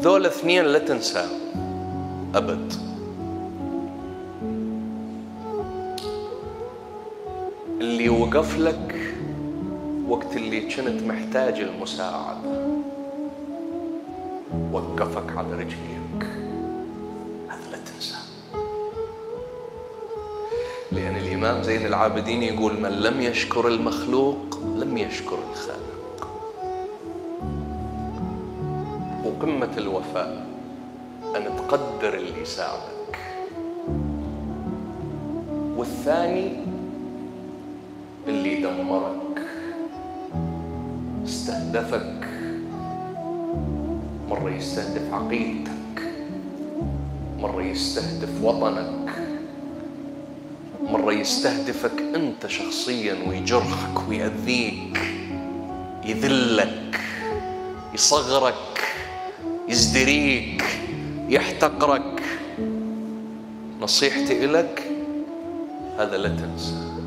ذول اثنين لا تنسى أبد. اللي وقف لك وقت اللي كنت محتاج المساعدة، وقفك على رجليك، هذا لا تنسى. لأن الإمام زين العابدين يقول: من لم يشكر المخلوق لم يشكر الخالق. وقمة الوفاء أن تقدر اللي ساعدك. والثاني اللي دمرك، استهدفك، مرة يستهدف عقيدتك، مرة يستهدف وطنك، مرة يستهدفك أنت شخصياً ويجرحك ويأذيك، يذلك، يصغرك، يزدريك، يحتقرك. نصيحتي إلك هذا لا تنسى.